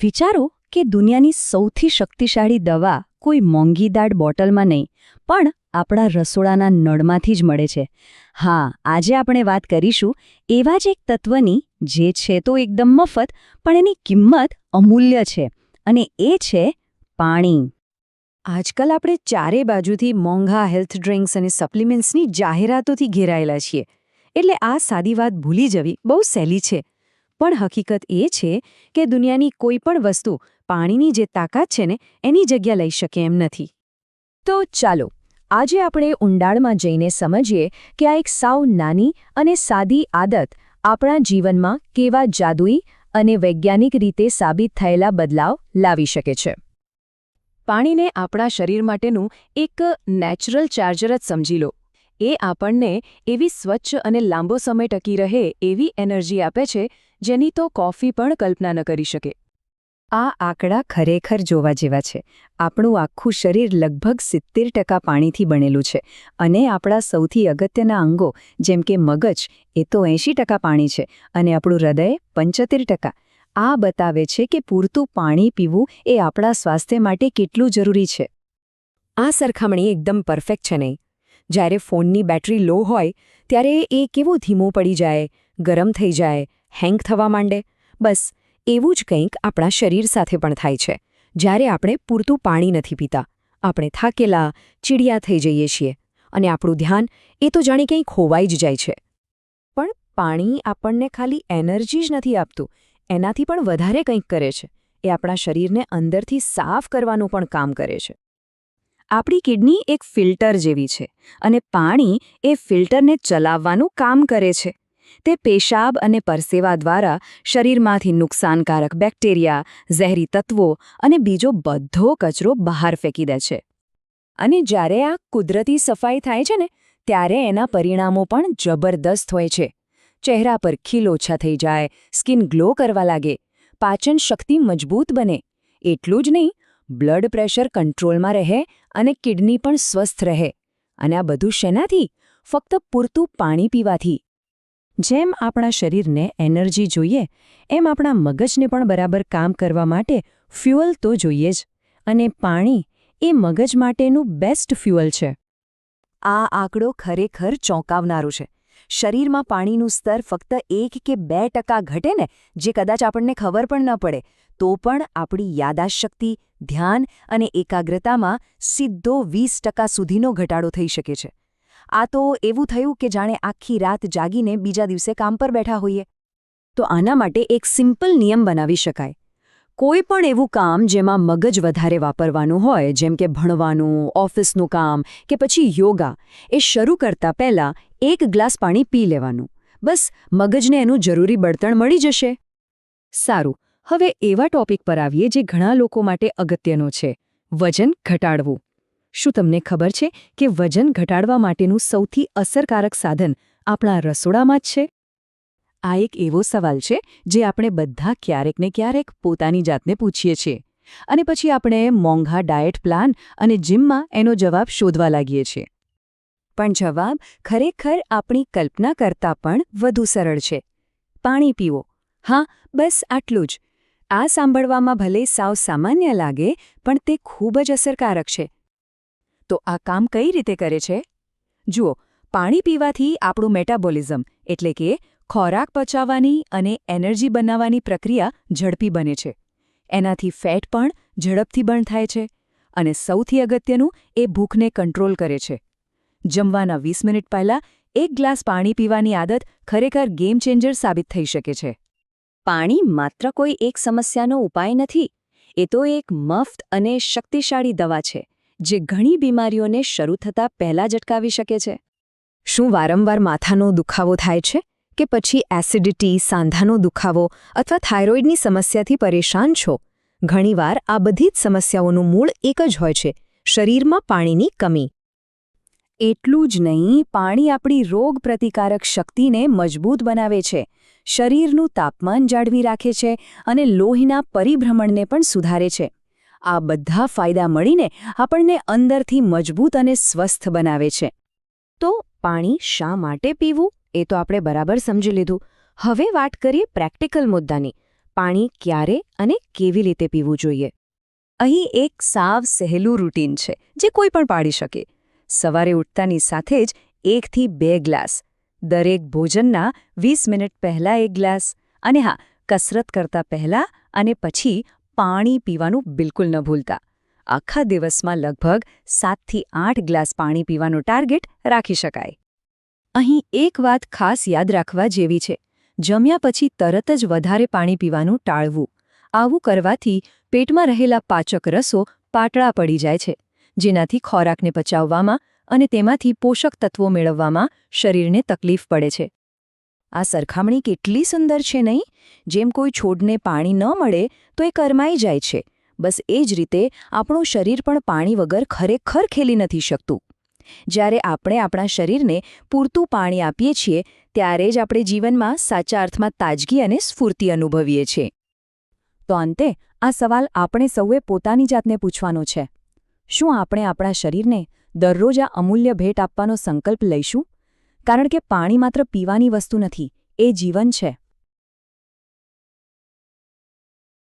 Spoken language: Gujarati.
વિચારો કે દુનિયાની સૌથી શક્તિશાળી દવા કોઈ મોંઘીદાટ બોટલમાં નહીં પણ આપણા રસોડાના નળમાંથી જ મળે છે. હા, આજે આપણે વાત કરીશું એવા જ એક તત્વની જે છે તો એકદમ મફત પણ એની કિંમત અમૂલ્ય છે, અને એ છે પાણી. આજકાલ આપણે ચારે બાજુથી મોંઘા હેલ્થ ડ્રિંક્સ અને સપ્લિમેન્ટ્સની જાહેરાતોથી ઘેરાયેલા છીએ, એટલે આ સાદી વાત ભૂલી જવી બહુ સહેલી છે. પણ હકીકત એ છે કે દુનિયાની કોઈ પણ વસ્તુ પાણીની જે તાકાત છે ને એની જગ્યા લઈ શકે એમ નથી. તો ચાલો આજે આપણે ઊંડાણમાં જઈને સમજીએ કે આ એક સાવ નાની અને સાદી આદત આપણા જીવનમાં કેવા જાદુઈ અને વૈજ્ઞાનિક રીતે સાબિત થયેલા બદલાવ લાવી શકે છે. પાણીને આપણા શરીર માટેનું એક નેચરલ ચાર્જર જ સમજી લો. એ આપણને એવી સ્વચ્છ અને લાંબો સમય ટકી રહે એવી એનર્જી આપે છે જેની તો કોફી પણ કલ્પના ન કરી શકે. આ આંકડા ખરેખર જોવા જેવા છે. આપણું આખું શરીર લગભગ 70% પાણીથી બનેલું છે, અને આપણા સૌથી અગત્યના અંગો જેમ કે મગજ એ તો 80% પાણી છે, અને આપણું હૃદય 75%. આ બતાવે છે કે પૂરતું પાણી પીવું એ આપણા સ્વાસ્થ્ય માટે કેટલું જરૂરી છે. આ સરખામણી એકદમ પરફેક્ટ છે નહીં? જ્યારે ફોનની બેટરી લો હોય ત્યારે એ કેવું ધીમું પડી જાય, ગરમ થઈ જાય, હેંગ થવા માંડે. બસ એવું જ કંઈક આપણા શરીર સાથે પણ થાય છે. જ્યારે આપણે પૂરતું પાણી નથી પીતા, આપણે થાકેલા, ચીડિયા થઈ જઈએ છીએ, અને આપણું ધ્યાન એ તો જાણે કંઈ ખોવાઈ જ જાય છે. પણ પાણી આપણને ખાલી એનર્જી જ નથી આપતું, એનાથી પણ વધારે કંઈક કરે છે. એ આપણા શરીરને અંદરથી સાફ કરવાનું પણ કામ કરે છે. આપણી કિડની એક ફિલ્ટર જેવી છે, અને પાણી એ ફિલ્ટરને ચલાવવાનું કામ કરે છે. તે પેશાબ અને પરસેવા દ્વારા શરીરમાંથી નુકસાનકારક બેક્ટેરિયા, ઝેરી તત્વો અને બીજો બધો કચરો બહાર ફેંકી દે છે. અને જ્યારે આ કુદરતી સફાઈ થાય છે ને, ત્યારે એના પરિણામો પણ જબરદસ્ત હોય છે. ચહેરા પર ખીલ ઓછા થઈ જાય, સ્કિન ગ્લો કરવા લાગે, પાચન શક્તિ મજબૂત બને. એટલું જ નહીં, બ્લડ પ્રેશર કંટ્રોલમાં રહે અને કિડની પણ સ્વસ્થ રહે. અને આ બધું શેનાથી? ફક્ત પૂરતું પાણી પીવાથી. જેમ આપણા શરીરને એનર્જી જોઈએ, એમ આપણા મગજને પણ બરાબર કામ કરવા માટે ફ્યુઅલ તો જોઈએ જ. અને પાણી એ મગજ માટેનું બેસ્ટ ફ્યુઅલ છે. આ આંકડો ખરેખર ચોંકાવનારો છે. શરીરમાં પાણીનું સ્તર ફક્ત 1 કે 2% ઘટે ને, જે કદાચ આપણને ખબર પણ ન પડે, તો પણ આપણી યાદાશક્તિ, ધ્યાન અને એકાગ્રતામાં સીધો 20% સુધીનો ઘટાડો થઈ શકે છે. આ તો એવું થયું કે જાણે આખી રાત જાગીને બીજા દિવસે કામ પર બેઠા હોઈએ. તો આના માટે એક સિમ્પલ નિયમ બનાવી શકાય. કોઈ પણ એવું કામ જેમાં મગજ વધારે વાપરવાનું હોય, જેમ કે ભણવાનું, ઓફિસનું કામ કે પછી યોગા, એ શરૂ કરતા પહેલાં 1 ગ્લાસ પાણી પી લેવાનું. બસ મગજને એનું જરૂરી બળતણ મળી જશે. સારું, હવે એવા ટોપિક પર આવીએ જે ઘણા લોકો માટે અગત્યનો છે: વજન ઘટાડવું. શું તમને ખબર છે કે વજન ઘટાડવા માટેનું સૌથી અસરકારક સાધન આપણા રસોડામાં જ છે? આ એક એવો સવાલ છે જે આપણે બધા ક્યારેક ને ક્યારેક પોતાની જાતને પૂછીએ છીએ, અને પછી આપણે મોંઘા ડાયટ પ્લાન અને જીમમાં એનો જવાબ શોધવા લાગીએ છીએ. પણ જવાબ ખરેખર આપણી કલ્પના કરતાં પણ વધુ સરળ છે. પાણી પીવો. હા, બસ આટલું જ. આ સાંભળવામાં ભલે સાવ સામાન્ય લાગે, પણ તે ખૂબ જ અસરકારક છે. તો આ કામ કઈ રીતે કરે છે? જુઓ, પાણી પીવાથી આપણું મેટાબોલિઝમ, એટલે કે ખોરાક પચાવવાની અને એનર્જી બનાવવાની પ્રક્રિયા ઝડપી બને છે. એનાથી ફેટ પણ ઝડપથી બર્ન થાય છે, અને સૌથી અગત્યનું, એ ભૂખને કંટ્રોલ કરે છે. જમવાના 20 મિનિટ પહેલાં 1 ગ્લાસ પાણી પીવાની આદત ખરેખર ગેમ ચેન્જર સાબિત થઈ શકે છે. પાણી માત્ર કોઈ એક સમસ્યાનો ઉપાય નથી. એ તો એક મફત અને શક્તિશાળી દવા છે, જે ઘણી બીમારીઓને શરૂ થતાં પહેલાં જ અટકાવી શકે છે. શું વારંવાર માથાનો દુખાવો થાય છે? કે પછી એસિડિટી, સાંધાનો દુખાવો અથવા થાઇરોઇડની સમસ્યાથી પરેશાન છો? ઘણીવાર આ બધી જ સમસ્યાઓનું મૂળ એક જ હોય છે: શરીરમાં પાણીની કમી. એટલું જ નહીં, પાણી આપણી રોગ પ્રતિકારક શક્તિને મજબૂત બનાવે છે, શરીરનું તાપમાન જાળવી રાખે છે અને લોહીના પરિભ્રમણને પણ સુધારે છે. આ બધા ફાયદા મળીને આપણને અંદરથી મજબૂત અને સ્વસ્થ બનાવે છે. તો પાણી શા માટે પીવું? એ તો આપણે બરાબર સમજી લીધું. હવે વાત કરીએ પ્રેક્ટિકલ મુદ્દાની. પાણી ક્યારે અને કેવી રીતે પીવું જોઈએ? અહીં એક સાવ સહેલું રૂટીન છે જે કોઈ પણ પાડી શકે. સવારે ઉઠતાની સાથે જ 1 થી 2 ગ્લાસ, દરેક ભોજનના 20 મિનિટ પહેલાં 1 ગ્લાસ, અને હા, કસરત કરતા પહેલાં અને પછી પાણી પીવાનું બિલકુલ ન ભૂલતા. આખા દિવસમાં લગભગ 7 થી 8 ગ્લાસ પાણી પીવાનો ટાર્ગેટ રાખી શકાય. અહીં એક વાત ખાસ યાદ રાખવા જેવી છે. જમ્યા પછી તરત જ વધારે પાણી પીવાનું ટાળવું. આવું કરવાથી પેટમાં રહેલા પાચક રસો પાતળા પડી જાય છે, જેનાથી ખોરાકને પચાવવામાં અને તેમાંથી પોષક તત્વો મેળવવામાં શરીરને તકલીફ પડે છે. આ સરખામણી કેટલી સુંદર છે નહીં? જેમ કોઈ છોડને પાણી ન મળે તો એ કરમાઈ જાય છે, બસ એ જ રીતે આપણું શરીર પણ પાણી વગર ખરેખર ખેલી નથી શકતું. જ્યારે આપણે આપણા શરીરને પૂરતું પાણી આપીએ છીએ ત્યારે જ આપણે જીવનમાં સાચા અર્થમાં તાજગી અને સ્ફૂર્તિ અનુભવીએ છીએ. તો અંતે આ સવાલ આપણે સૌએ પોતાની જાતને પૂછવાનો છે. શું આપણે આપણા શરીરને દરરોજ આ અમૂલ્ય ભેટ આપવાનો સંકલ્પ લઈશું? કારણ કે પાણી માત્ર પીવાની વસ્તુ નથી, એ જીવન છે.